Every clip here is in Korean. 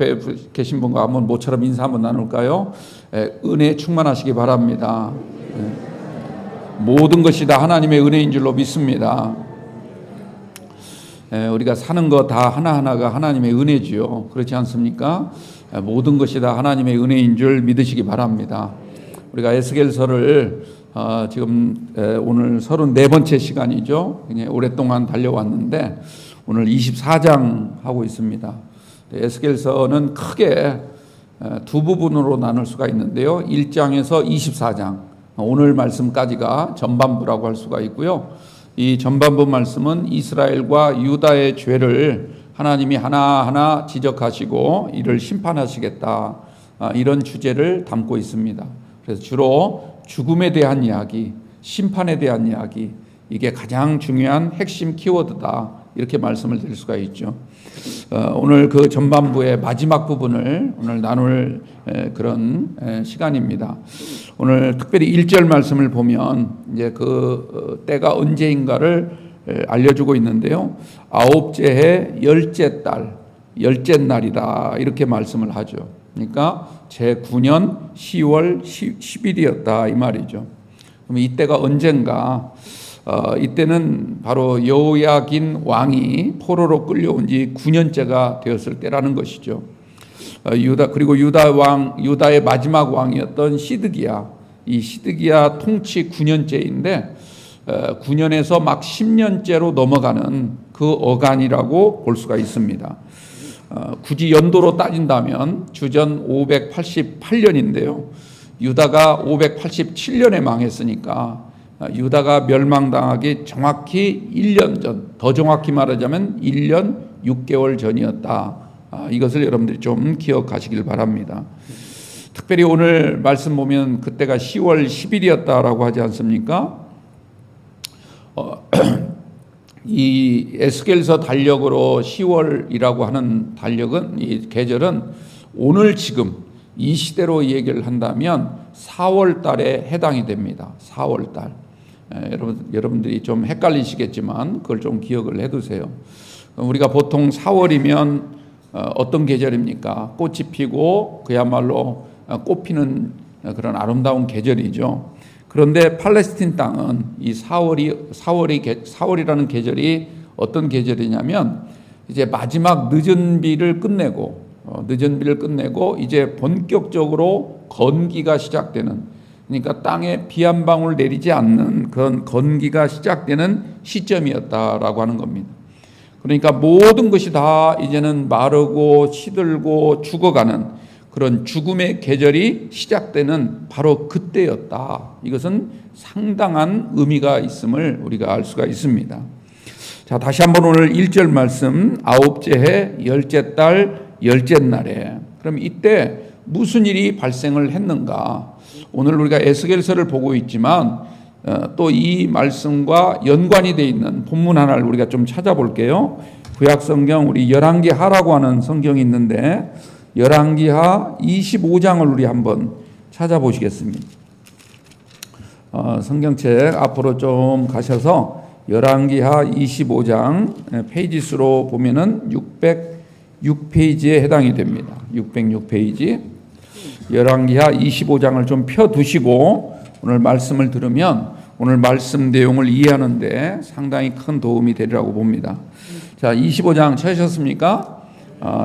옆에 계신 분과 한번 모처럼 인사 한번 나눌까요? 은혜 충만하시기 바랍니다. 모든 것이 다 하나님의 은혜인 줄로 믿습니다. 우리가 사는 거 다 하나하나가 하나님의 은혜지요. 그렇지 않습니까? 모든 것이 다 하나님의 은혜인 줄 믿으시기 바랍니다. 우리가 에스겔서를 지금 오늘 34번째 시간이죠. 오랫동안 달려왔는데 오늘 24장 하고 있습니다. 에스겔서는 크게 두 부분으로 나눌 수가 있는데요. 1장에서 24장, 오늘 말씀까지가 전반부라고 할 수가 있고요. 이 전반부 말씀은 이스라엘과 유다의 죄를 하나님이 하나하나 지적하시고 이를 심판하시겠다, 이런 주제를 담고 있습니다. 그래서 주로 죽음에 대한 이야기, 심판에 대한 이야기, 이게 가장 중요한 핵심 키워드다, 이렇게 말씀을 드릴 수가 있죠. 오늘 그 전반부의 마지막 부분을 오늘 나눌 그런 시간입니다. 오늘 특별히 1절 말씀을 보면 이제 그 때가 언제인가를 알려주고 있는데요. 아홉째 해 열째 달, 열째 날이다, 이렇게 말씀을 하죠. 그러니까 제9년 10월 10일이었다 이 말이죠. 그럼 이때가 언젠가? 이때는 바로 여호야긴 왕이 포로로 끌려온 지 9년째가 되었을 때라는 것이죠. 그리고 유다의 마지막 왕이었던 시드기야, 이 시드기야 통치 9년째인데 9년에서 막 10년째로 넘어가는 그 어간이라고 볼 수가 있습니다. 굳이 연도로 따진다면 주전 588년인데요. 유다가 587년에 망했으니까 유다가 멸망당하기 정확히 1년 전, 더 정확히 말하자면 1년 6개월 전이었다. 이것을 여러분들이 좀 기억하시길 바랍니다. 특별히 오늘 말씀 보면 그때가 10월 10일이었다라고 하지 않습니까? 이 에스겔서 달력으로 10월이라고 하는 달력은, 이 계절은 오늘 지금 이 시대로 얘기를 한다면 4월 달에 해당이 됩니다. 4월 달. 여러분들이 좀 헷갈리시겠지만 그걸 좀 기억을 해두세요. 우리가 보통 4월이면 어떤 계절입니까? 꽃이 피고 그야말로 꽃피는 그런 아름다운 계절이죠. 그런데 팔레스틴 땅은 이 4월이라는 계절이 어떤 계절이냐면 이제 마지막 늦은 비를 끝내고 이제 본격적으로 건기가 시작되는, 그러니까 땅에 비 한 방울 내리지 않는 그런 건기가 시작되는 시점이었다라고 하는 겁니다. 그러니까 모든 것이 다 이제는 마르고 시들고 죽어가는 그런 죽음의 계절이 시작되는 바로 그때였다. 이것은 상당한 의미가 있음을 우리가 알 수가 있습니다. 자, 다시 한번 오늘 1절 말씀, 아홉째 해 열째 달 열째 날에, 그럼 이때 무슨 일이 발생을 했는가? 오늘 우리가 에스겔서를 보고 있지만 또 이 말씀과 연관이 되어 있는 본문 하나를 우리가 좀 찾아볼게요. 구약성경 우리 열왕기하라고 하는 성경이 있는데 열왕기하 25장을 우리 한번 찾아보시겠습니다. 성경책 앞으로 좀 가셔서 열왕기하 25장 페이지 수로 보면은 606페이지에 해당이 됩니다. 606페이지. 열왕기하 25장을 좀 펴두시고 오늘 말씀을 들으면 오늘 말씀 내용을 이해하는데 상당히 큰 도움이 되리라고 봅니다. 자, 25장 찾으셨습니까?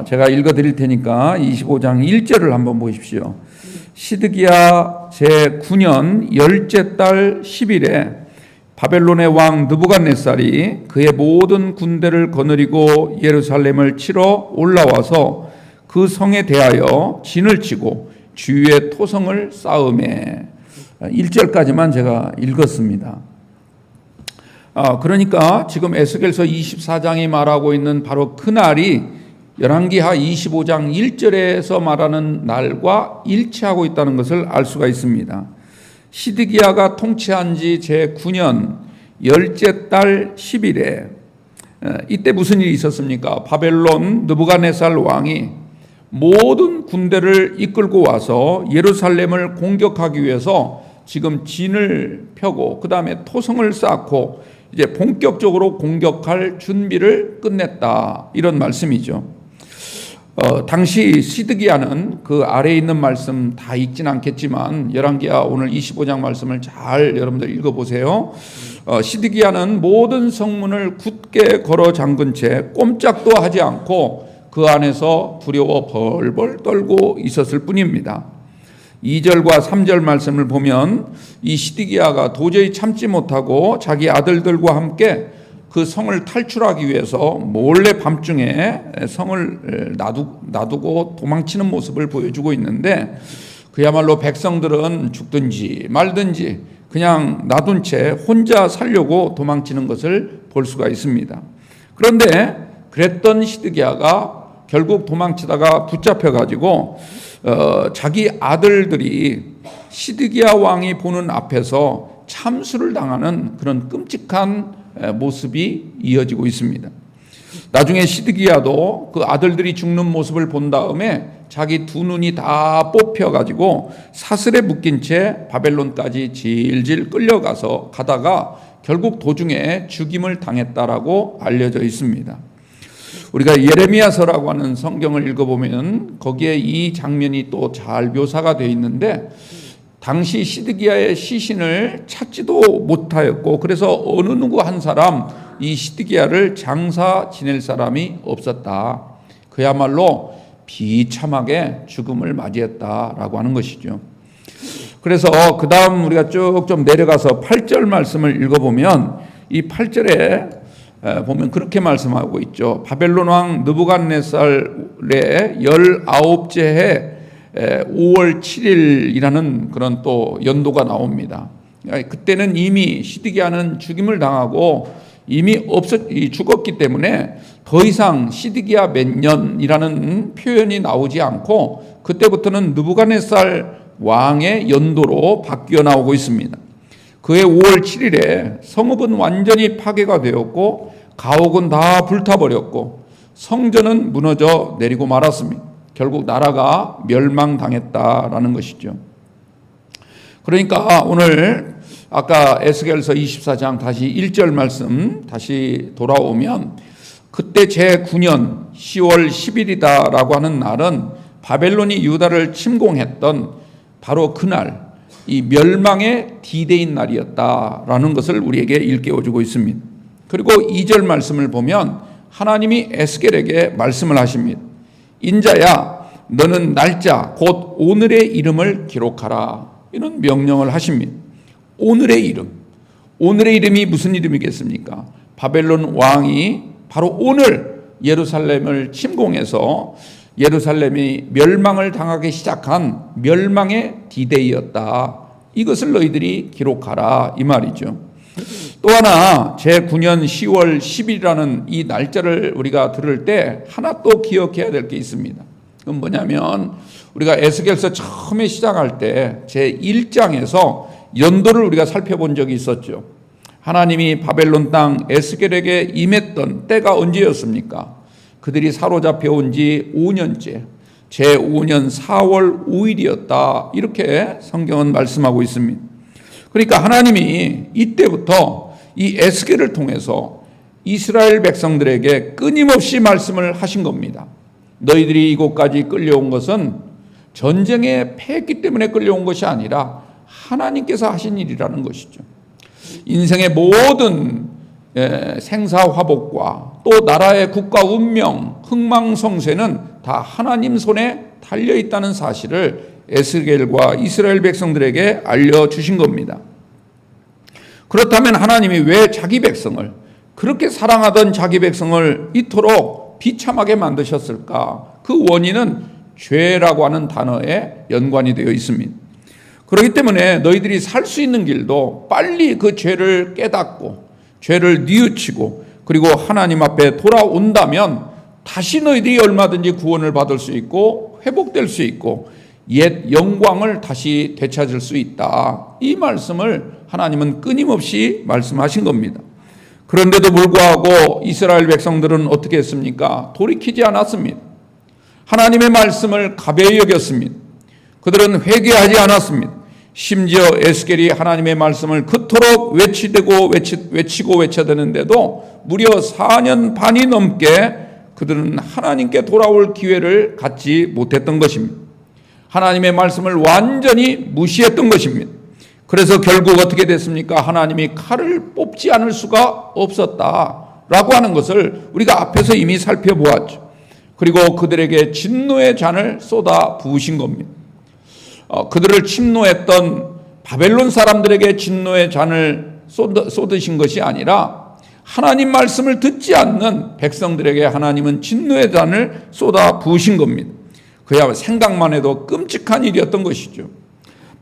제가 읽어드릴 테니까 25장 1절을 한번 보십시오. 시드기야 제9년 열째 달 10일에 바벨론의 왕 느부갓네살이 그의 모든 군대를 거느리고 예루살렘을 치러 올라와서 그 성에 대하여 진을 치고 주위에 토성을 쌓음에, 1절까지만 제가 읽었습니다. 그러니까 지금 에스겔서 24장이 말하고 있는 바로 그 날이 열왕기하 25장 1절에서 말하는 날과 일치하고 있다는 것을 알 수가 있습니다. 시드기야가 통치한 지 제9년 열째 달 10일에 이때 무슨 일이 있었습니까? 바벨론 느부갓네살 왕이 모든 군대를 이끌고 와서 예루살렘을 공격하기 위해서 지금 진을 펴고 그 다음에 토성을 쌓고 이제 본격적으로 공격할 준비를 끝냈다, 이런 말씀이죠. 당시 시드기야는 그 아래에 있는 말씀 다 읽진 않겠지만 열왕기하 오늘 25장 말씀을 잘 여러분들 읽어보세요. 시드기야는 모든 성문을 굳게 걸어 잠근 채 꼼짝도 하지 않고 그 안에서 두려워 벌벌 떨고 있었을 뿐입니다. 2절과 3절 말씀을 보면 이 시드기야가 도저히 참지 못하고 자기 아들들과 함께 그 성을 탈출하기 위해서 몰래 밤중에 성을 놔두고 도망치는 모습을 보여주고 있는데, 그야말로 백성들은 죽든지 말든지 그냥 놔둔 채 혼자 살려고 도망치는 것을 볼 수가 있습니다. 그런데 그랬던 시드기야가 결국 도망치다가 붙잡혀가지고 자기 아들들이 시드기야 왕이 보는 앞에서 참수를 당하는 그런 끔찍한 모습이 이어지고 있습니다. 나중에 시드기야도 그 아들들이 죽는 모습을 본 다음에 자기 두 눈이 다 뽑혀가지고 사슬에 묶인 채 바벨론까지 질질 끌려가서 가다가 결국 도중에 죽임을 당했다라고 알려져 있습니다. 우리가 예레미야서라고 하는 성경을 읽어보면 거기에 이 장면이 또 잘 묘사가 되어 있는데, 당시 시드기야의 시신을 찾지도 못하였고 그래서 어느 누구 한 사람 이 시드기야를 장사 지낼 사람이 없었다. 그야말로 비참하게 죽음을 맞이했다라고 하는 것이죠. 그래서 그 다음 우리가 쭉 좀 내려가서 8절 말씀을 읽어보면 이 8절에 보면 그렇게 말씀하고 있죠. 바벨론 왕 느부갓네살의 19째 해 5월 7일이라는 그런 또 연도가 나옵니다. 그때는 이미 시드기야는 죽임을 당하고 이미 죽었기 때문에 더 이상 시드기야 몇 년이라는 표현이 나오지 않고 그때부터는 느부갓네살 왕의 연도로 바뀌어 나오고 있습니다. 그해 5월 7일에 성읍은 완전히 파괴가 되었고 가옥은 다 불타버렸고 성전은 무너져 내리고 말았습니다. 결국 나라가 멸망당했다라는 것이죠. 그러니까 오늘 아까 에스겔서 24장 다시 1절 말씀 다시 돌아오면 그때 제9년 10월 10일이다라고 하는 날은 바벨론이 유다를 침공했던 바로 그날 이 멸망의 디데이인 날이었다라는 것을 우리에게 일깨워주고 있습니다. 그리고 2절 말씀을 보면 하나님이 에스겔에게 말씀을 하십니다. 인자야 너는 날짜 곧 오늘의 이름을 기록하라, 이런 명령을 하십니다. 오늘의 이름이 무슨 이름이겠습니까? 바벨론 왕이 바로 오늘 예루살렘을 침공해서 예루살렘이 멸망을 당하기 시작한 멸망의 디데이였다. 이것을 너희들이 기록하라 이 말이죠. 또 하나 제9년 10월 10일이라는 이 날짜를 우리가 들을 때 하나 또 기억해야 될 게 있습니다. 그건 뭐냐면 우리가 에스겔서 처음에 시작할 때 제1장에서 연도를 우리가 살펴본 적이 있었죠. 하나님이 바벨론 땅 에스겔에게 임했던 때가 언제였습니까? 그들이 사로잡혀 온 지 5년째 제5년 4월 5일이었다. 이렇게 성경은 말씀하고 있습니다. 그러니까 하나님이 이때부터 이 에스겔을 통해서 이스라엘 백성들에게 끊임없이 말씀을 하신 겁니다. 너희들이 이곳까지 끌려온 것은 전쟁에 패했기 때문에 끌려온 것이 아니라 하나님께서 하신 일이라는 것이죠. 인생의 모든 생사화복과 또 나라의 국가 운명, 흥망성쇠는 다 하나님 손에 달려있다는 사실을 에스겔과 이스라엘 백성들에게 알려주신 겁니다. 그렇다면 하나님이 왜 자기 백성을, 그렇게 사랑하던 자기 백성을 이토록 비참하게 만드셨을까? 그 원인은 죄라고 하는 단어에 연관이 되어 있습니다. 그렇기 때문에 너희들이 살 수 있는 길도 빨리 그 죄를 깨닫고 죄를 뉘우치고 그리고 하나님 앞에 돌아온다면 다시 너희들이 얼마든지 구원을 받을 수 있고 회복될 수 있고 옛 영광을 다시 되찾을 수 있다. 이 말씀을 하나님은 끊임없이 말씀하신 겁니다. 그런데도 불구하고 이스라엘 백성들은 어떻게 했습니까? 돌이키지 않았습니다. 하나님의 말씀을 가벼이 여겼습니다. 그들은 회개하지 않았습니다. 심지어 에스겔이 하나님의 말씀을 그토록 외치고 외쳐대는데도 무려 4년 반이 넘게 그들은 하나님께 돌아올 기회를 갖지 못했던 것입니다. 하나님의 말씀을 완전히 무시했던 것입니다. 그래서 결국 어떻게 됐습니까? 하나님이 칼을 뽑지 않을 수가 없었다라고 하는 것을 우리가 앞에서 이미 살펴보았죠. 그리고 그들에게 진노의 잔을 쏟아 부으신 겁니다. 그들을 침노했던 바벨론 사람들에게 진노의 잔을 쏟으신 것이 아니라 하나님 말씀을 듣지 않는 백성들에게 하나님은 진노의 잔을 쏟아 부으신 겁니다. 그야 생각만 해도 끔찍한 일이었던 것이죠.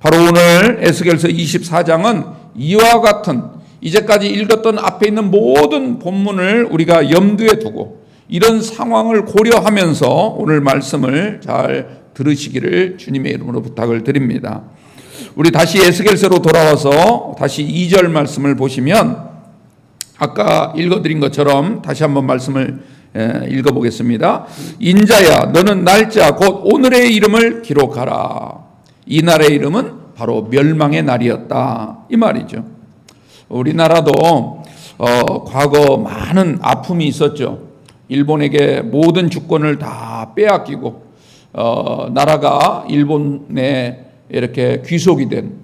바로 오늘 에스겔서 24장은 이와 같은 이제까지 읽었던 앞에 있는 모든 본문을 우리가 염두에 두고 이런 상황을 고려하면서 오늘 말씀을 잘 들으시기를 주님의 이름으로 부탁을 드립니다. 우리 다시 에스겔서로 돌아와서 다시 2절 말씀을 보시면 아까 읽어드린 것처럼 다시 한번 말씀을 읽어보겠습니다. 인자야 너는 날짜 곧 오늘의 이름을 기록하라. 이 날의 이름은 바로 멸망의 날이었다 이 말이죠. 우리나라도 과거 많은 아픔이 있었죠. 일본에게 모든 주권을 다 빼앗기고 나라가 일본에 이렇게 귀속이 된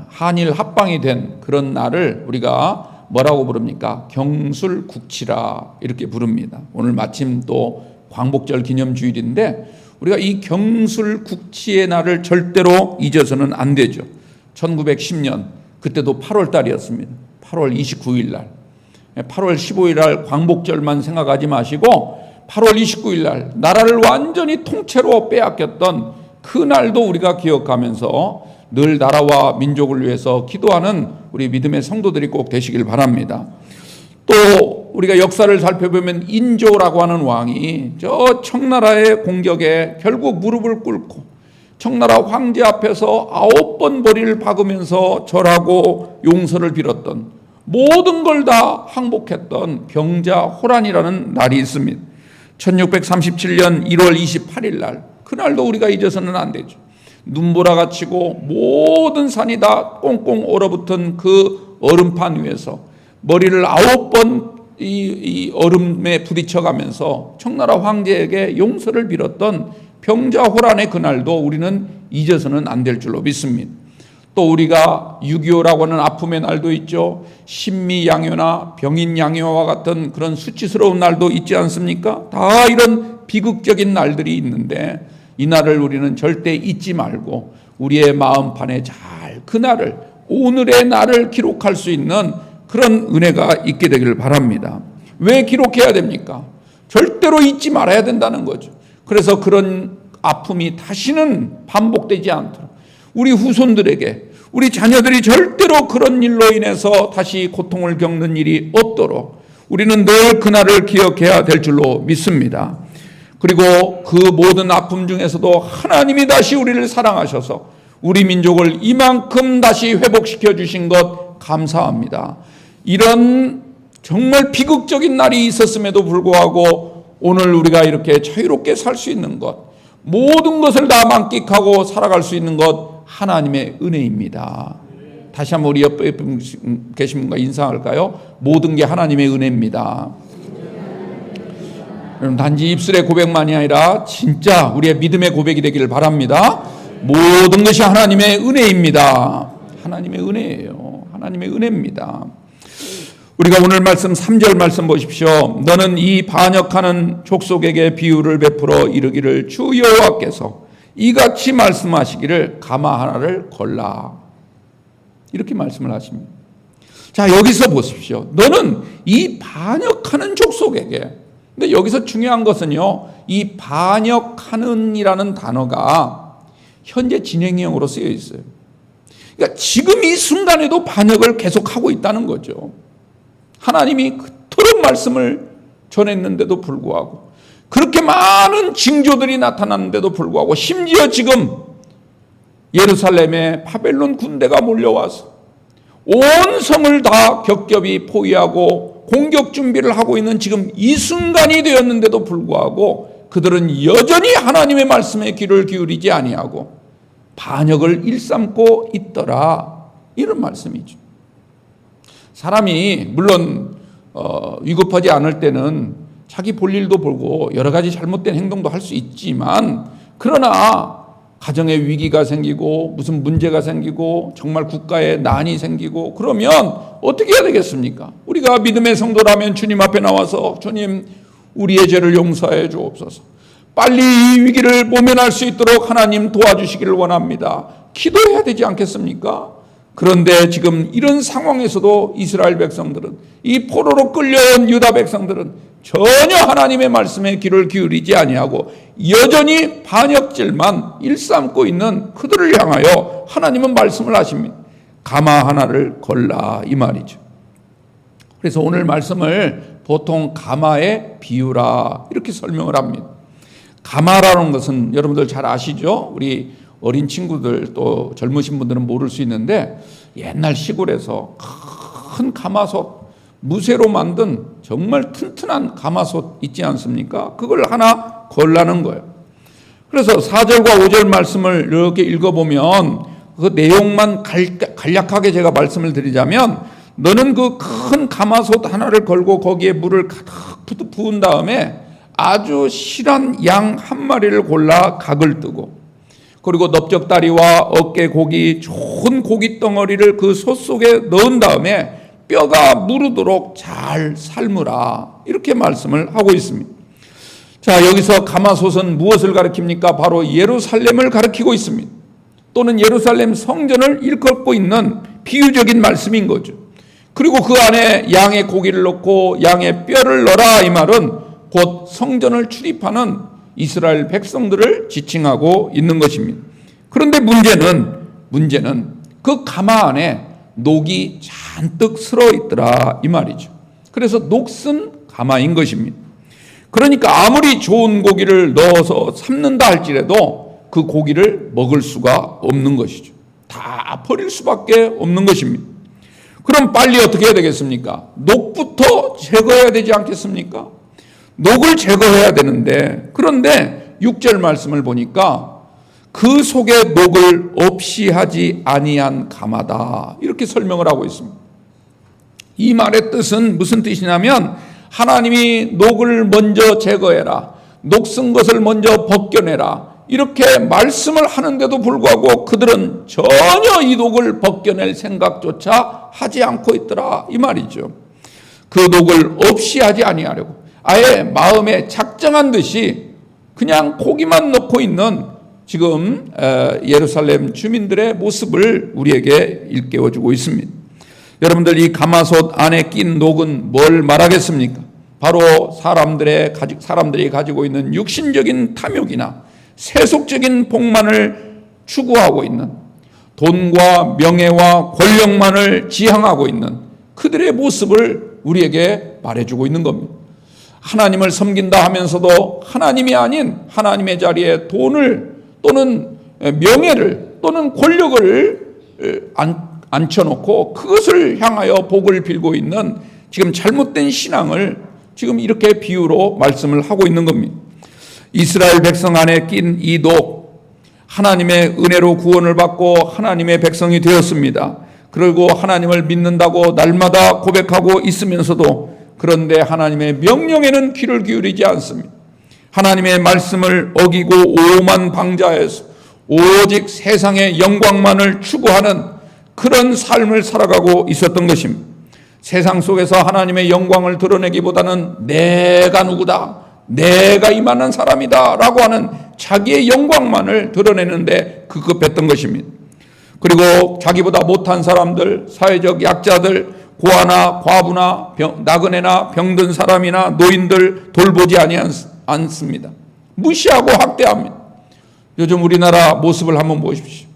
한일 합방이 된 그런 날을 우리가 뭐라고 부릅니까? 경술국치라 이렇게 부릅니다. 오늘 마침 또 광복절 기념주일인데 우리가 이 경술국치의 날을 절대로 잊어서는 안 되죠. 1910년 그때도 8월 달이었습니다. 8월 29일 날 8월 15일 날 광복절만 생각하지 마시고 8월 29일 날 나라를 완전히 통째로 빼앗겼던 그 날도 우리가 기억하면서 늘 나라와 민족을 위해서 기도하는 우리 믿음의 성도들이 꼭 되시길 바랍니다. 또 우리가 역사를 살펴보면 인조라고 하는 왕이 저 청나라의 공격에 결국 무릎을 꿇고 청나라 황제 앞에서 9번 머리를 박으면서 절하고 용서를 빌었던 모든 걸 다 항복했던 병자호란이라는 날이 있습니다. 1637년 1월 28일 날 그날도 우리가 잊어서는 안 되죠. 눈보라가 치고 모든 산이 다 꽁꽁 얼어붙은 그 얼음판 위에서 머리를 9번 이 얼음에 부딪혀가면서 청나라 황제에게 용서를 빌었던 병자호란의 그날도 우리는 잊어서는 안 될 줄로 믿습니다. 또 우리가 6.25라고 하는 아픔의 날도 있죠. 신미양요나 병인양요와 같은 그런 수치스러운 날도 있지 않습니까? 다 이런 비극적인 날들이 있는데 이 날을 우리는 절대 잊지 말고 우리의 마음판에 잘 그날을 오늘의 날을 기록할 수 있는 그런 은혜가 있게 되기를 바랍니다. 왜 기록해야 됩니까? 절대로 잊지 말아야 된다는 거죠. 그래서 그런 아픔이 다시는 반복되지 않도록 우리 후손들에게 우리 자녀들이 절대로 그런 일로 인해서 다시 고통을 겪는 일이 없도록 우리는 늘 그날을 기억해야 될 줄로 믿습니다. 그리고 그 모든 아픔 중에서도 하나님이 다시 우리를 사랑하셔서 우리 민족을 이만큼 다시 회복시켜 주신 것 감사합니다. 이런 정말 비극적인 날이 있었음에도 불구하고 오늘 우리가 이렇게 자유롭게 살 수 있는 것, 모든 것을 다 만끽하고 살아갈 수 있는 것 하나님의 은혜입니다. 다시 한번 우리 옆에 계신 분과 인사할까요? 모든 게 하나님의 은혜입니다. 여러분 단지 입술의 고백만이 아니라 진짜 우리의 믿음의 고백이 되기를 바랍니다. 모든 것이 하나님의 은혜입니다. 하나님의 은혜예요. 하나님의 은혜입니다. 우리가 오늘 말씀 3절 말씀 보십시오. 너는 이 반역하는 족속에게 비유를 베풀어 이르기를 주 여호와께서 이같이 말씀하시기를 가마 하나를 걸라. 이렇게 말씀을 하십니다. 자, 여기서 보십시오. 너는 이 반역하는 족속에게. 근데 여기서 중요한 것은요, 이 반역하는 이라는 단어가 현재 진행형으로 쓰여 있어요. 그러니까 지금 이 순간에도 반역을 계속하고 있다는 거죠. 하나님이 그토록 말씀을 전했는데도 불구하고 그렇게 많은 징조들이 나타났는데도 불구하고 심지어 지금 예루살렘에 바벨론 군대가 몰려와서 온 성을 다 겹겹이 포위하고 공격 준비를 하고 있는 지금 이 순간이 되었는데도 불구하고 그들은 여전히 하나님의 말씀에 귀를 기울이지 아니하고 반역을 일삼고 있더라. 이런 말씀이죠. 사람이 물론 위급하지 않을 때는 자기 볼 일도 보고 여러 가지 잘못된 행동도 할 수 있지만, 그러나 가정에 위기가 생기고 무슨 문제가 생기고 정말 국가에 난이 생기고 그러면 어떻게 해야 되겠습니까? 우리가 믿음의 성도라면 주님 앞에 나와서 주님, 우리의 죄를 용서해 주옵소서, 빨리 이 위기를 모면할 수 있도록 하나님 도와주시기를 원합니다, 기도해야 되지 않겠습니까? 그런데 지금 이런 상황에서도 이스라엘 백성들은, 이 포로로 끌려온 유다 백성들은 전혀 하나님의 말씀에 귀를 기울이지 아니하고 여전히 반역질만 일삼고 있는 그들을 향하여 하나님은 말씀을 하십니다. 가마 하나를 걸라, 이 말이죠. 그래서 오늘 말씀을 보통 가마에 비유라 이렇게 설명을 합니다. 가마라는 것은 여러분들 잘 아시죠? 우리 어린 친구들 또 젊으신 분들은 모를 수 있는데, 옛날 시골에서 큰 가마솥, 무쇠로 만든 정말 튼튼한 가마솥 있지 않습니까? 그걸 하나 걸라는 거예요. 그래서 4절과 5절 말씀을 이렇게 읽어보면 그 내용만 간략하게 제가 말씀을 드리자면, 너는 그 큰 가마솥 하나를 걸고 거기에 물을 가득 부은 다음에 아주 실한 양 한 마리를 골라 각을 뜨고, 그리고 넓적다리와 어깨 고기, 좋은 고기 덩어리를 그 솥 속에 넣은 다음에 뼈가 무르도록 잘 삶으라, 이렇게 말씀을 하고 있습니다. 자, 여기서 가마솥은 무엇을 가리킵니까? 바로 예루살렘을 가리키고 있습니다. 또는 예루살렘 성전을 일컫고 있는 비유적인 말씀인 거죠. 그리고 그 안에 양의 고기를 넣고 양의 뼈를 넣어라, 이 말은 곧 성전을 출입하는 이스라엘 백성들을 지칭하고 있는 것입니다. 그런데 문제는 그 가마 안에 녹이 잔뜩 슬어 있더라, 이 말이죠. 그래서 녹슨 가마인 것입니다. 그러니까 아무리 좋은 고기를 넣어서 삶는다 할지라도 그 고기를 먹을 수가 없는 것이죠. 다 버릴 수밖에 없는 것입니다. 그럼 빨리 어떻게 해야 되겠습니까? 녹부터 제거해야 되지 않겠습니까? 녹을 제거해야 되는데, 그런데 6절 말씀을 보니까 그 속에 녹을 없이 하지 아니한 가마다, 이렇게 설명을 하고 있습니다. 이 말의 뜻은 무슨 뜻이냐면, 하나님이 녹을 먼저 제거해라, 녹슨 것을 먼저 벗겨내라, 이렇게 말씀을 하는데도 불구하고 그들은 전혀 이 녹을 벗겨낼 생각조차 하지 않고 있더라, 이 말이죠. 그 녹을 없이 하지 아니하려고 아예 마음에 작정한 듯이 그냥 고기만 넣고 있는 지금 예루살렘 주민들의 모습을 우리에게 일깨워주고 있습니다. 여러분들, 이 가마솥 안에 낀 녹은 뭘 말하겠습니까? 바로 사람들이 가지고 있는 육신적인 탐욕이나 세속적인 복만을 추구하고 있는, 돈과 명예와 권력만을 지향하고 있는 그들의 모습을 우리에게 말해주고 있는 겁니다. 하나님을 섬긴다 하면서도 하나님이 아닌 하나님의 자리에 돈을 또는 명예를 또는 권력을 앉혀놓고 그것을 향하여 복을 빌고 있는 지금 잘못된 신앙을 지금 이렇게 비유로 말씀을 하고 있는 겁니다. 이스라엘 백성 안에 낀 이 녹, 하나님의 은혜로 구원을 받고 하나님의 백성이 되었습니다. 그리고 하나님을 믿는다고 날마다 고백하고 있으면서도, 그런데 하나님의 명령에는 귀를 기울이지 않습니다. 하나님의 말씀을 어기고 오만방자해서 오직 세상의 영광만을 추구하는 그런 삶을 살아가고 있었던 것입니다. 세상 속에서 하나님의 영광을 드러내기보다는 내가 누구다, 내가 이만한 사람이다 라고 하는 자기의 영광만을 드러내는데 급급했던 것입니다. 그리고 자기보다 못한 사람들, 사회적 약자들, 고아나 과부나 나그네나 병든 사람이나 노인들 돌보지 않습니다. 무시하고 학대합니다. 요즘 우리나라 모습을 한번 보십시오.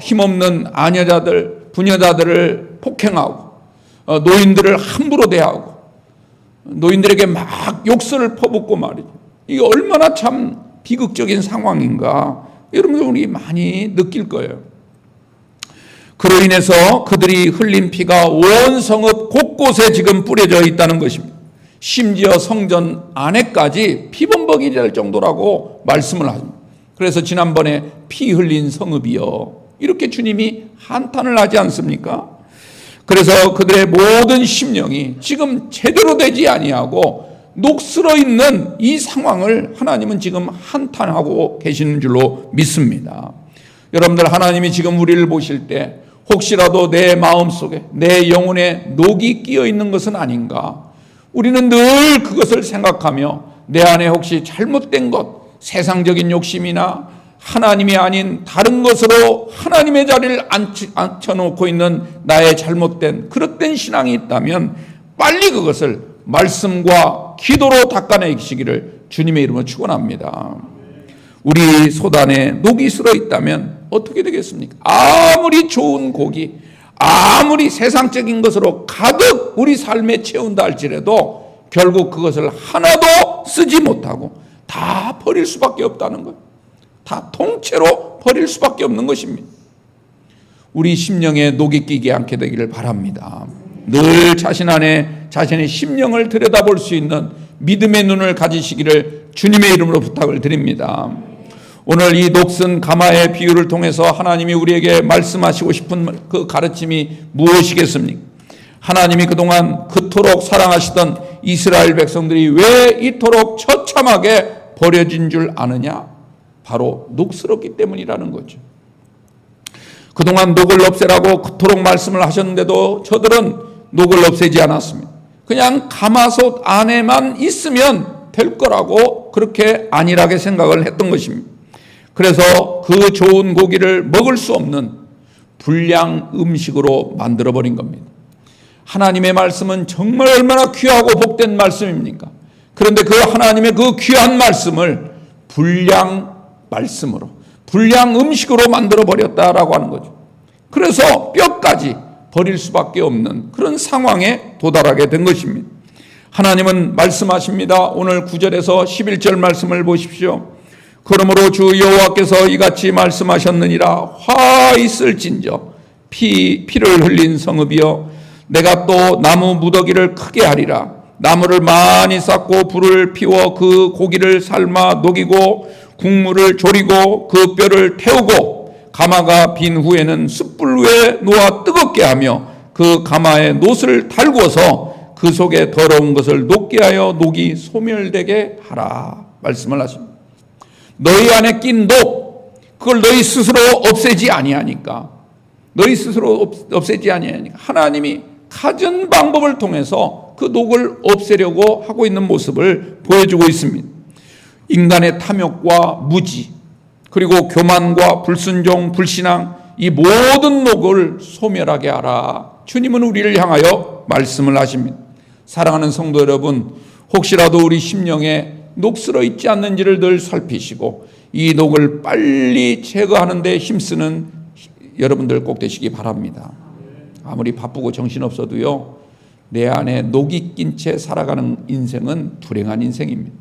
힘없는 아녀자들, 부녀자들을 폭행하고 노인들을 함부로 대하고 노인들에게 막 욕설을 퍼붓고 말이죠. 이게 얼마나 참 비극적인 상황인가, 여러분들 우리 많이 느낄 거예요. 그로 인해서 그들이 흘린 피가 온 성읍 곳곳에 지금 뿌려져 있다는 것입니다. 심지어 성전 안에까지 피범벅이 될 정도라고 말씀을 하십니다. 그래서 지난번에 피 흘린 성읍이요, 이렇게 주님이 한탄을 하지 않습니까? 그래서 그들의 모든 심령이 지금 제대로 되지 아니하고 녹슬어 있는 이 상황을 하나님은 지금 한탄하고 계시는 줄로 믿습니다. 여러분들, 하나님이 지금 우리를 보실 때 혹시라도 내 마음속에, 내 영혼에 녹이 끼어 있는 것은 아닌가? 우리는 늘 그것을 생각하며 내 안에 혹시 잘못된 것, 세상적인 욕심이나 하나님이 아닌 다른 것으로 하나님의 자리를 앉혀놓고 있는 나의 잘못된 그릇된 신앙이 있다면 빨리 그것을 말씀과 기도로 닦아내시기를 주님의 이름으로 축원합니다. 우리 소단에 녹이 슬어 있다면 어떻게 되겠습니까? 아무리 좋은 고기, 아무리 세상적인 것으로 가득 우리 삶에 채운다 할지라도 결국 그것을 하나도 쓰지 못하고 다 버릴 수밖에 없다는 것. 다 통째로 버릴 수밖에 없는 것입니다. 우리 심령에 녹이 끼지 않게 되기를 바랍니다. 늘 자신 안에 자신의 심령을 들여다볼 수 있는 믿음의 눈을 가지시기를 주님의 이름으로 부탁을 드립니다. 오늘 이 녹슨 가마의 비유를 통해서 하나님이 우리에게 말씀하시고 싶은 그 가르침이 무엇이겠습니까? 하나님이 그동안 그토록 사랑하시던 이스라엘 백성들이 왜 이토록 처참하게 버려진 줄 아느냐? 바로 녹슬었기 때문이라는 거죠. 그동안 녹을 없애라고 그토록 말씀을 하셨는데도 저들은 녹을 없애지 않았습니다. 그냥 가마솥 안에만 있으면 될 거라고 그렇게 안일하게 생각을 했던 것입니다. 그래서 그 좋은 고기를 먹을 수 없는 불량 음식으로 만들어버린 겁니다. 하나님의 말씀은 정말 얼마나 귀하고 복된 말씀입니까? 그런데 그 하나님의 그 귀한 말씀을 불량 말씀으로, 불량 음식으로 만들어버렸다라고 하는 거죠. 그래서 뼈까지 버릴 수밖에 없는 그런 상황에 도달하게 된 것입니다. 하나님은 말씀하십니다. 오늘 9절에서 11절 말씀을 보십시오. 그러므로 주 여호와께서 이같이 말씀하셨느니라. 화 있을진저 피를 흘린 성읍이여, 내가 또 나무 무더기를 크게 하리라. 나무를 많이 쌓고 불을 피워 그 고기를 삶아 녹이고 국물을 졸이고 그 뼈를 태우고 가마가 빈 후에는 숯불 위에 놓아 뜨겁게 하며 그 가마에 놋을 달구어서 그 속에 더러운 것을 녹게 하여 녹이 소멸되게 하라. 말씀을 하십니다. 너희 안에 낀 녹, 그걸 너희 스스로 없애지 아니하니까, 너희 스스로 없애지 아니하니까 하나님이 가진 방법을 통해서 그 녹을 없애려고 하고 있는 모습을 보여주고 있습니다. 인간의 탐욕과 무지, 그리고 교만과 불순종, 불신앙, 이 모든 녹을 소멸하게 하라. 주님은 우리를 향하여 말씀을 하십니다. 사랑하는 성도 여러분, 혹시라도 우리 심령에 녹슬어 있지 않는지를 늘 살피시고 이 녹을 빨리 제거하는 데 힘쓰는 여러분들 꼭 되시기 바랍니다. 아무리 바쁘고 정신없어도요, 내 안에 녹이 낀 채 살아가는 인생은 불행한 인생입니다.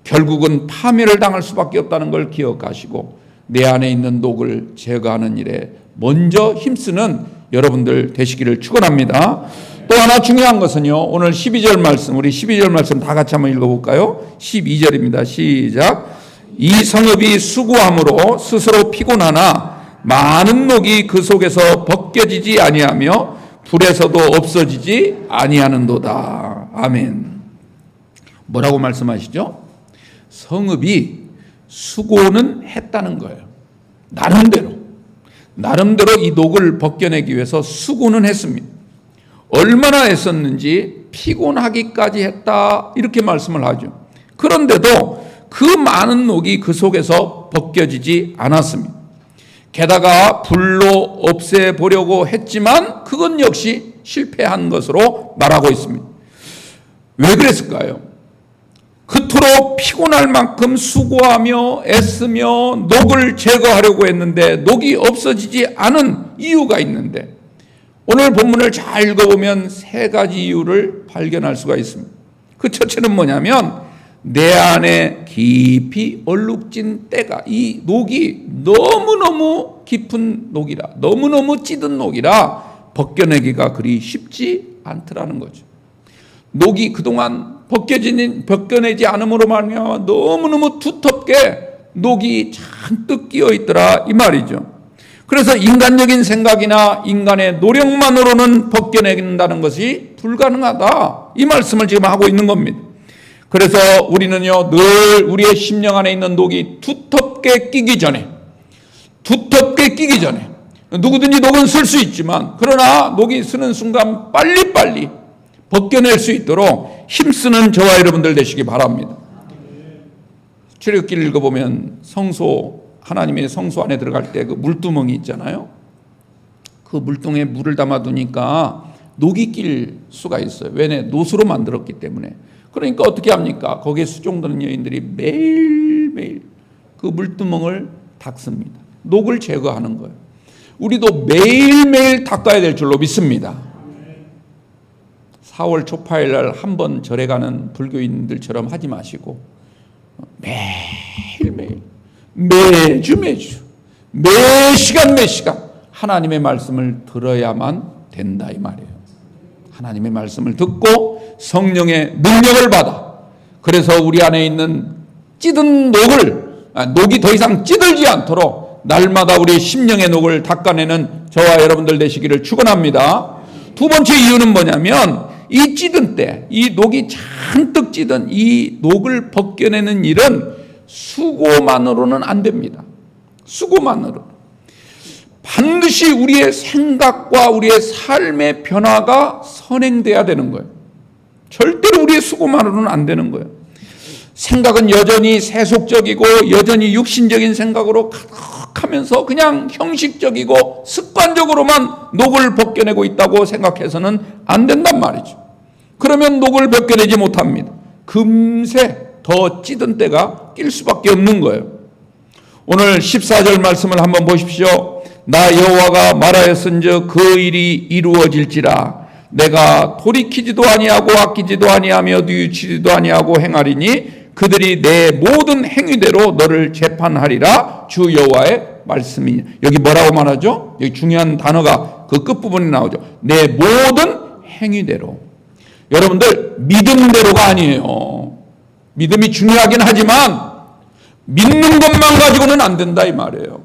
결국은 파멸을 당할 수밖에 없다는 걸 기억하시고 내 안에 있는 녹을 제거하는 일에 먼저 힘쓰는 여러분들 되시기를 축원합니다. 또 하나 중요한 것은요, 오늘 12절 말씀, 우리 12절 말씀 다 같이 한번 읽어볼까요? 12절입니다. 시작. 이 성읍이 수고함으로 스스로 피곤하나 많은 녹이 그 속에서 벗겨지지 아니하며 불에서도 없어지지 아니하는도다. 아멘. 뭐라고 말씀하시죠? 성읍이 수고는 했다는 거예요. 나름대로 이 녹을 벗겨내기 위해서 수고는 했습니다. 얼마나 애썼는지 피곤하기까지 했다, 이렇게 말씀을 하죠. 그런데도 그 많은 녹이 그 속에서 벗겨지지 않았습니다. 게다가 불로 없애보려고 했지만 그건 역시 실패한 것으로 말하고 있습니다. 왜 그랬을까요? 그토록 피곤할 만큼 수고하며 애쓰며 녹을 제거하려고 했는데 녹이 없어지지 않은 이유가 있는데, 오늘 본문을 잘 읽어보면 세 가지 이유를 발견할 수가 있습니다. 그 첫째는 뭐냐면, 내 안에 깊이 얼룩진 때가, 이 녹이 너무너무 깊은 녹이라, 너무너무 찌든 녹이라 벗겨내기가 그리 쉽지 않더라는 거죠. 녹이 그동안 벗겨내지 않음으로 말미암아 너무너무 두텁게 녹이 잔뜩 끼어 있더라, 이 말이죠. 그래서 인간적인 생각이나 인간의 노력만으로는 벗겨낸다는 것이 불가능하다, 이 말씀을 지금 하고 있는 겁니다. 그래서 우리는요, 늘 우리의 심령 안에 있는 녹이 두텁게 끼기 전에, 누구든지 녹은 쓸 수 있지만, 그러나 녹이 쓰는 순간 빨리빨리 벗겨낼 수 있도록 힘쓰는 저와 여러분들 되시기 바랍니다. 출애굽기를 읽어보면 하나님의 성소 안에 들어갈 때 그 물두멍이 있잖아요. 그 물통에 물을 담아두니까 녹이 낄 수가 있어요. 왜냐? 노수로 만들었기 때문에. 그러니까 어떻게 합니까? 거기에 수종드는 여인들이 매일매일 그 물두멍을 닦습니다. 녹을 제거하는 거예요. 우리도 매일매일 닦아야 될 줄로 믿습니다. 4월 초파일 날 한 번 절에 가는 불교인들처럼 하지 마시고 매일매일, 매주, 매 시간 하나님의 말씀을 들어야만 된다 이 말이에요. 하나님의 말씀을 듣고 성령의 능력을 받아, 그래서 우리 안에 있는 찌든 녹이 더 이상 찌들지 않도록 날마다 우리의 심령의 녹을 닦아내는 저와 여러분들 되시기를 축원합니다. 두 번째 이유는 뭐냐면, 이 찌든 때, 이 녹이 잔뜩 찌든 이 녹을 벗겨내는 일은 수고만으로는 안 됩니다. 수고만으로. 반드시 우리의 생각과 우리의 삶의 변화가 선행돼야 되는 거예요. 절대로 우리의 수고만으로는 안 되는 거예요. 생각은 여전히 세속적이고 여전히 육신적인 생각으로 가득하면서 그냥 형식적이고 습관적으로만 녹을 벗겨내고 있다고 생각해서는 안 된단 말이죠. 그러면 녹을 벗겨내지 못합니다. 금세 더 찌든 때가 낄 수밖에 없는 거예요. 오늘 14절 말씀을 한번 보십시오. 나 여호와가 말하였은즉 그 일이 이루어질지라. 내가 돌이키지도 아니하고 아끼지도 아니하며 뉘우치지도 아니하고 행하리니 그들이 내 모든 행위대로 너를 재판하리라. 주 여호와의 말씀이니. 여기 뭐라고 말하죠? 여기 중요한 단어가 그 끝부분에 나오죠. 내 모든 행위대로. 여러분들, 믿음대로가 아니에요. 믿음이 중요하긴 하지만 믿는 것만 가지고는 안 된다 이 말이에요.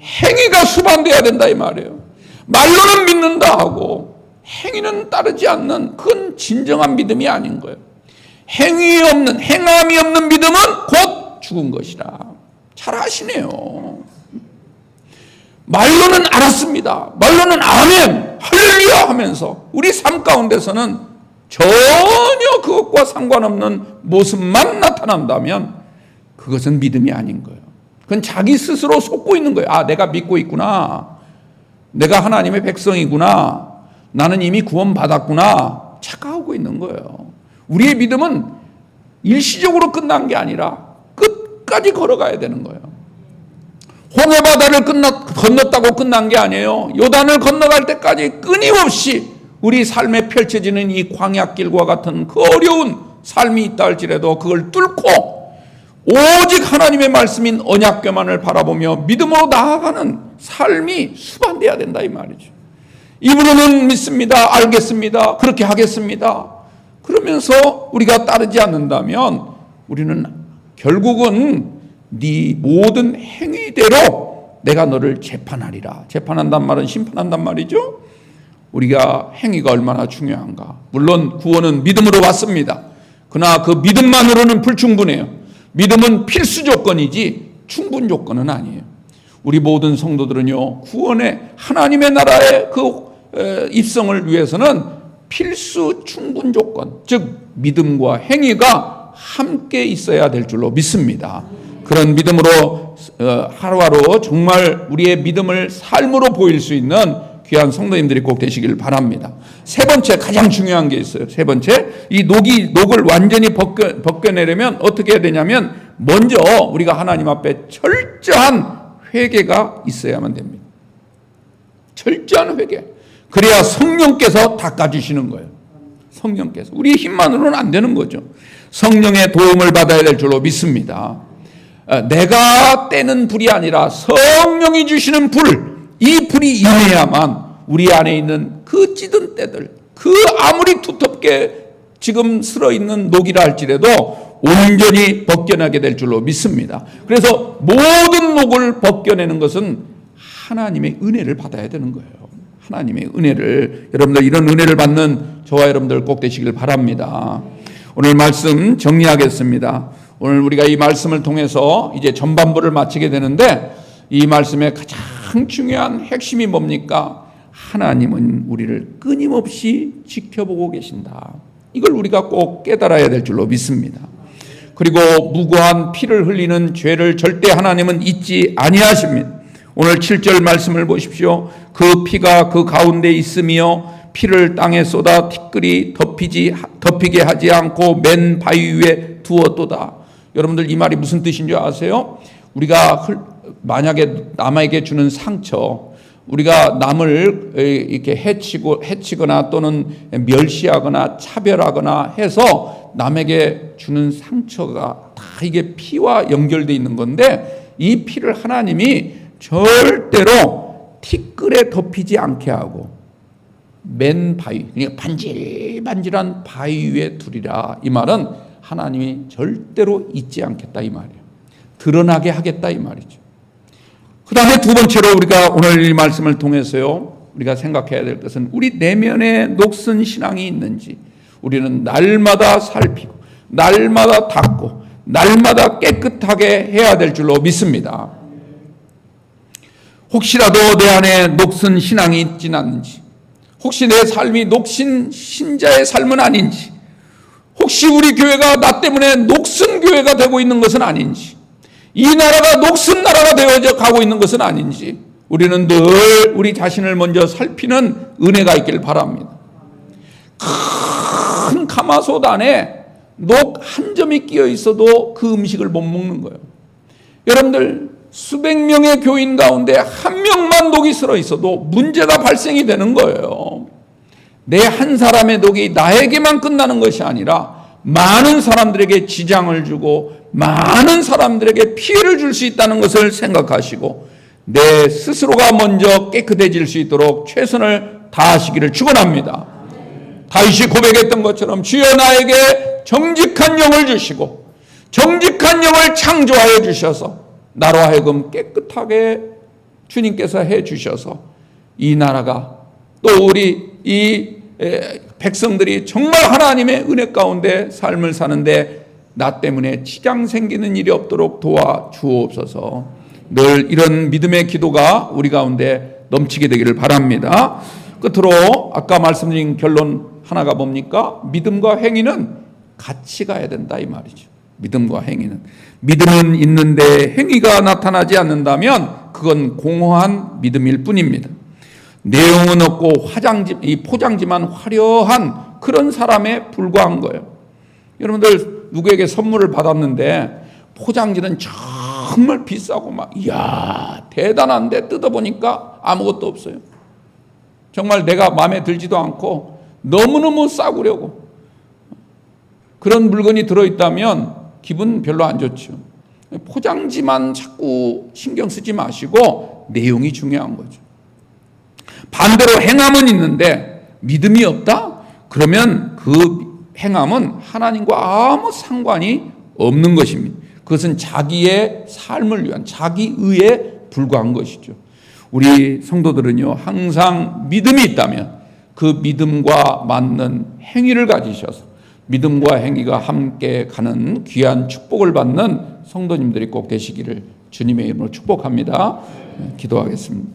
행위가 수반돼야 된다 이 말이에요. 말로는 믿는다 하고 행위는 따르지 않는, 그건 진정한 믿음이 아닌 거예요. 행함이 없는 믿음은 곧 죽은 것이라. 잘 아시네요. 말로는 알았습니다. 말로는 아멘, 할렐루야 하면서 우리 삶 가운데서는 전혀 그것과 상관없는 모습만 나타난다면 그것은 믿음이 아닌 거예요. 그건 자기 스스로 속고 있는 거예요. 아, 내가 믿고 있구나. 내가 하나님의 백성이구나. 나는 이미 구원받았구나. 착각하고 있는 거예요. 우리의 믿음은 일시적으로 끝난 게 아니라 끝까지 걸어가야 되는 거예요. 홍해바다를 건넜다고 끝난 게 아니에요. 요단을 건너갈 때까지 끊임없이 우리 삶에 펼쳐지는 이 광야길과 같은 그 어려운 삶이 있다 할지라도 그걸 뚫고 오직 하나님의 말씀인 언약궤만을 바라보며 믿음으로 나아가는 삶이 수반돼야 된다 이 말이죠. 입으로는 믿습니다. 알겠습니다. 그렇게 하겠습니다. 그러면서 우리가 따르지 않는다면 우리는 결국은 네 모든 행위대로 내가 너를 재판하리라. 재판한단 말은 심판한단 말이죠. 우리가 행위가 얼마나 중요한가. 물론 구원은 믿음으로 왔습니다. 그러나 그 믿음만으로는 불충분해요. 믿음은 필수 조건이지 충분 조건은 아니에요. 우리 모든 성도들은요, 구원의 하나님의 나라의 그 입성을 위해서는 필수 충분 조건, 즉 믿음과 행위가 함께 있어야 될 줄로 믿습니다. 그런 믿음으로 하루하루 정말 우리의 믿음을 삶으로 보일 수 있는 귀한 성도님들이 꼭 되시길 바랍니다. 세 번째, 가장 중요한 게 있어요. 세 번째, 이 녹을 완전히 벗겨내려면 어떻게 해야 되냐면, 먼저 우리가 하나님 앞에 철저한 회개가 있어야만 됩니다. 철저한 회개. 그래야 성령께서 닦아주시는 거예요. 성령께서. 우리의 힘만으로는 안 되는 거죠. 성령의 도움을 받아야 될 줄로 믿습니다. 내가 떼는 불이 아니라 성령이 주시는 불, 이 불이 임해야만 우리 안에 있는 그 찌든 때들, 그 아무리 두텁게 지금 슬어있는 녹이라 할지라도 온전히 벗겨나게 될 줄로 믿습니다. 그래서 모든 녹을 벗겨내는 것은 하나님의 은혜를 받아야 되는 거예요. 하나님의 은혜를, 여러분들 이런 은혜를 받는 저와 여러분들 꼭 되시길 바랍니다. 오늘 말씀 정리하겠습니다. 오늘 우리가 이 말씀을 통해서 이제 전반부를 마치게 되는데 이 말씀의 가장 중요한 핵심이 뭡니까? 하나님은 우리를 끊임없이 지켜보고 계신다. 이걸 우리가 꼭 깨달아야 될 줄로 믿습니다. 그리고 무고한 피를 흘리는 죄를 절대 하나님은 잊지 아니하십니다. 오늘 7절 말씀을 보십시오. 그 피가 그 가운데 있으며 피를 땅에 쏟아 티끌이 덮이게 하지 않고 맨 바위 위에 두었도다. 여러분들 이 말이 무슨 뜻인 줄 아세요? 우리가 만약에 남에게 주는 상처, 우리가 남을 이렇게 해치거나 또는 멸시하거나 차별하거나 해서 남에게 주는 상처가 다 이게 피와 연결되어 있는 건데 이 피를 하나님이 절대로 티끌에 덮이지 않게 하고 맨 바위, 그러니까 반질반질한 바위 위에 두리라. 이 말은 하나님이 절대로 잊지 않겠다 이 말이에요. 드러나게 하겠다 이 말이죠. 그 다음에 두 번째로 우리가 오늘 이 말씀을 통해서요, 우리가 생각해야 될 것은 우리 내면에 녹슨 신앙이 있는지 우리는 날마다 살피고 날마다 닦고 날마다 깨끗하게 해야 될 줄로 믿습니다. 혹시라도 내 안에 녹슨 신앙이 있진 않는지, 혹시 내 삶이 녹신 신자의 삶은 아닌지, 혹시 우리 교회가 나 때문에 녹슨 교회가 되고 있는 것은 아닌지, 이 나라가 녹슨 나라가 되어져 가고 있는 것은 아닌지 우리는 늘 우리 자신을 먼저 살피는 은혜가 있길 바랍니다. 큰 가마솥 안에 녹 한 점이 끼어 있어도 그 음식을 못 먹는 거예요. 여러분들 수백 명의 교인 가운데 한 명만 녹이 슬어 있어도 문제가 발생이 되는 거예요. 내 한 사람의 녹이 나에게만 끝나는 것이 아니라 많은 사람들에게 지장을 주고 많은 사람들에게 피해를 줄 수 있다는 것을 생각하시고 내 스스로가 먼저 깨끗해질 수 있도록 최선을 다하시기를 축원합니다. 다윗이 고백했던 것처럼 주여 나에게 정직한 영을 주시고 정직한 영을 창조하여 주셔서 나로 하여금 깨끗하게 주님께서 해 주셔서 이 나라가 또 우리 이 백성들이 정말 하나님의 은혜 가운데 삶을 사는데 나 때문에 지장 생기는 일이 없도록 도와주옵소서. 늘 이런 믿음의 기도가 우리 가운데 넘치게 되기를 바랍니다. 끝으로 아까 말씀드린 결론 하나가 뭡니까? 믿음과 행위는 같이 가야 된다 이 말이죠. 믿음과 행위는. 믿음은 있는데 행위가 나타나지 않는다면 그건 공허한 믿음일 뿐입니다. 내용은 없고 이 포장지만 화려한 그런 사람에 불과한 거예요. 여러분들 누구에게 선물을 받았는데 포장지는 정말 비싸고 막 이야 대단한데 뜯어보니까 아무것도 없어요. 정말 내가 마음에 들지도 않고 너무너무 싸구려고 그런 물건이 들어있다면 기분 별로 안 좋죠. 포장지만 자꾸 신경 쓰지 마시고 내용이 중요한 거죠. 반대로 행함은 있는데 믿음이 없다? 그러면 그 행함은 하나님과 아무 상관이 없는 것입니다. 그것은 자기의 삶을 위한 자기의에 불과한 것이죠. 우리 성도들은요 항상 믿음이 있다면 그 믿음과 맞는 행위를 가지셔서 믿음과 행위가 함께 가는 귀한 축복을 받는 성도님들이 꼭 되시기를 주님의 이름으로 축복합니다. 기도하겠습니다.